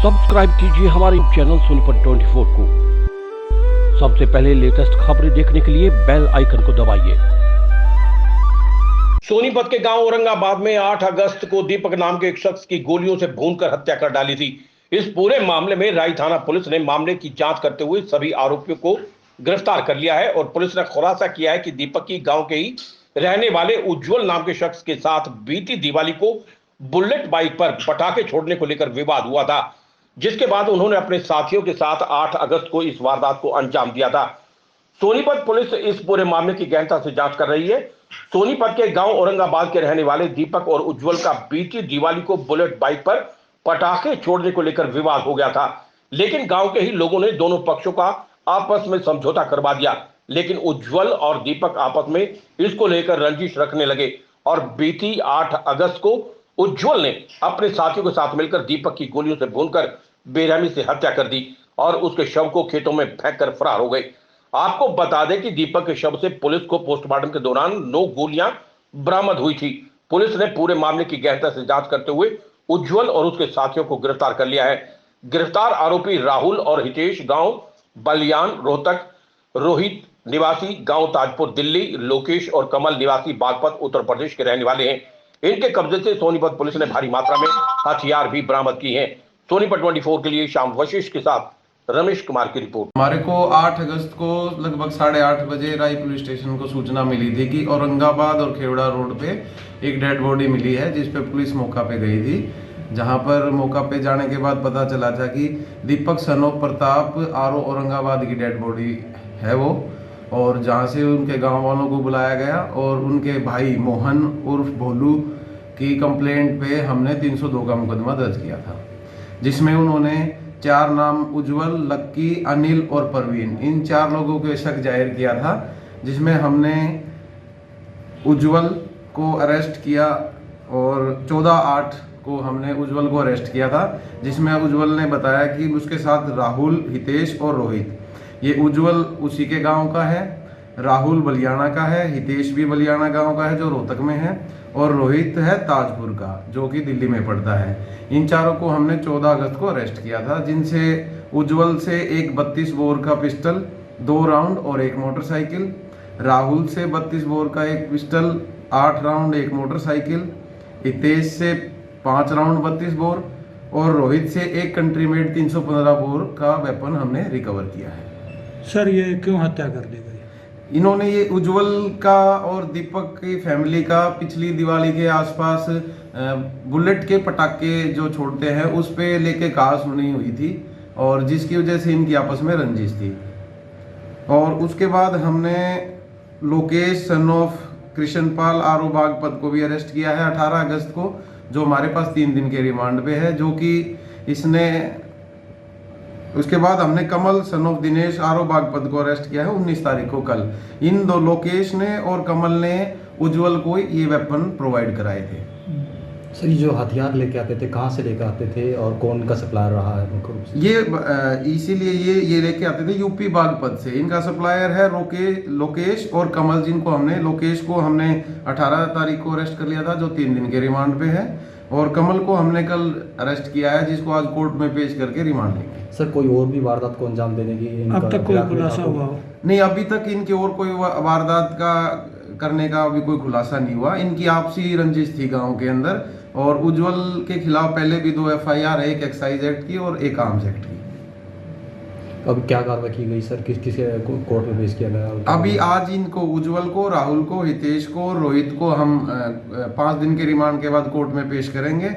Subscribe कीजिए हमारे channel Sonipat 24 को। सबसे पहले लेटेस्ट खबरें देखने के लिए बेल आइकन को दबाइए। सोनीपत के गांव औरंगाबाद में 8 अगस्त को दीपक नाम के एक शख्स की गोलियों से भूनकर हत्या कर डाली थी। इस पूरे मामले में राई थाना पुलिस ने मामले की जांच करते हुए सभी आरोपियों को गिरफ्तार कर लिया है और पुलिस ने खुलासा किया है कि दीपक की गांव के ही रहने वाले उज्जवल नाम के शख्स के साथ बीती दिवाली को बुलेट बाइक पर पटाखे छोड़ने को लेकर विवाद हुआ था, जिसके बाद उन्होंने अपने साथियों के साथ 8 अगस्त को इस वारदात को अंजाम दिया था। सोनीपत पुलिस इस पूरे मामले की गहनता से जांच कर रही है। सोनीपत के गांव औरंगाबाद के रहने वाले दीपक और उज्जवल का बीती दिवाली को बुलेट बाइक पर पटाखे छोड़ने को लेकर विवाद हो गया था, लेकिन गांव के ही लोगों ने दोनों पक्षों का आपस में समझौता करवा दिया। लेकिन उज्जवल और दीपक आपस में इसको लेकर रंजिश रखने लगे और बीती 8 अगस्त को उज्जवल ने अपने साथियों के साथ मिलकर दीपक की गोलियों से भूनकर बेरहमी से हत्या कर दी और उसके शव को खेतों में फेंककर फरार हो गए। आपको बता दें कि दीपक के शव से पुलिस को पोस्टमार्टम के दौरान 9 गोलियां बरामद हुई थी। पुलिस ने पूरे मामले की गहनता से जांच करते हुए उज्जवल और उसके साथियों को गिरफ्तार कर लिया है। गिरफ्तार आरोपी राहुल और हितेश गांव बलियान रोहतक, रोहित निवासी गांव ताजपुर दिल्ली, लोकेश और कमल निवासी बागपत उत्तर प्रदेश के रहने वाले हैं। इनके कब्जे से सोनीपत पुलिस ने भारी मात्रा में हथियार भी बरामद किए हैं। सोनीपत 24 के लिए श्याम वशिष्ठ के साथ रमेश कुमार की रिपोर्ट। हमारे को 8 अगस्त को लगभग 8:30 बजे राई पुलिस स्टेशन को सूचना मिली थी कि औरंगाबाद और खेवड़ा रोड पे एक डेड बॉडी मिली है, जिस पे पुलिस मौका पे गई थी। जहां पर मौका पे जाने के बाद पता चला था कि Deepak son of Pratap RO Aurangabad की डेड बॉडी है वो, और जहां से उनके गांव वालों को बुलाया गया और उनके भाई मोहन उर्फ भोलू की कंप्लेंट पे हमने 302 का मुकदमा दर्ज किया था, जिसमें उन्होंने 4 नाम उज्जवल, लक्की, अनिल और परवीन, इन 4 लोगों के शक जाहिर किया था, जिसमें हमने उज्जवल को अरेस्ट किया और 14/8 को हमने उज्जवल को अरेस्ट किया था, जिसमें उज्जवल ने बताया कि उसके साथ राहुल, हितेश और रोहित, ये उज्जवल उसी के गांव का है, राहुल बलियाना का है, हितेश भी बलियाना गांव का है जो रोहतक में है, और रोहित है ताजपुर का जो कि दिल्ली में पड़ता है। इन चारों को हमने 14 अगस्त को अरेस्ट किया था, जिनसे उज्जवल से एक 32 बोर का पिस्टल, 2 राउंड और 1 मोटरसाइकिल, राहुल से 32 बोर का एक पिस्टल, 8 राउंड 1 मोटरसाइकिल, हितेश से 5 राउंड 32 बोर और रोहित से एक कंट्री मेड 315 बोर का वेपन हमने रिकवर किया है। सर, ये क्यों हत्या कर दी गई? इन्होंने ये उज्जवल का और दीपक की फैमिली का पिछली दिवाली के आसपास बुलेट के पटाखे जो छोड़ते हैं उस पे लेके कहा सुनी हुई थी, और जिसकी वजह से इनकी आपस में रंजिश थी। और उसके बाद हमने Lokesh son of Krishnapal RO Baghpat को भी अरेस्ट किया है 18 अगस्त को, जो हमारे पास 3 दिन के रिमांड पे है, जो कि इसने, उसके बाद हमने Kamal son of Dinesh RO Baghpat को अरेस्ट किया है 19 तारीख को कल। इन 2 लोकेश ने और कमल ने उज्जवल को ये वेपन प्रोवाइड कराए थे। सर, ये जो हथियार लेके आते थे कहाँ से लेके आते थे और कौन का सप्लायर रहा है मुख्य रूप से? ये इसीलिए ये लेके आते थे यूपी बागपत से। इनका सप्लायर है लोकेश और कमल, जिनको हमने, लोकेश को हमने 18 तारीख को अरेस्ट कर लिया था जो 3 दिन के रिमांड पे है, और कमल को हमने कल अरेस्ट किया है, जिसको आज कोर्ट में पेश करके रिमांड लेंगे। सर, कोई और भी वारदात को अंजाम देने की अब तक कोई खुलासा हुआ हो? नहीं, अभी तक इनके और कोई वारदात का करने का अभी कोई खुलासा नहीं हुआ। इनकी आपसी रंजिश थी गांव के अंदर, और उज्जवल के खिलाफ पहले भी 2 FIR, एक एक्साइज एक्ट की और एक आर्म्स एक्ट की। अब क्या कार्रवाई की गई सर? किस कोर्ट में पेश किया गया? अभी आज इनको उज्जवल को, राहुल को, हितेश को, रोहित को हम 5 दिन के रिमांड के बाद कोर्ट में पेश करेंगे।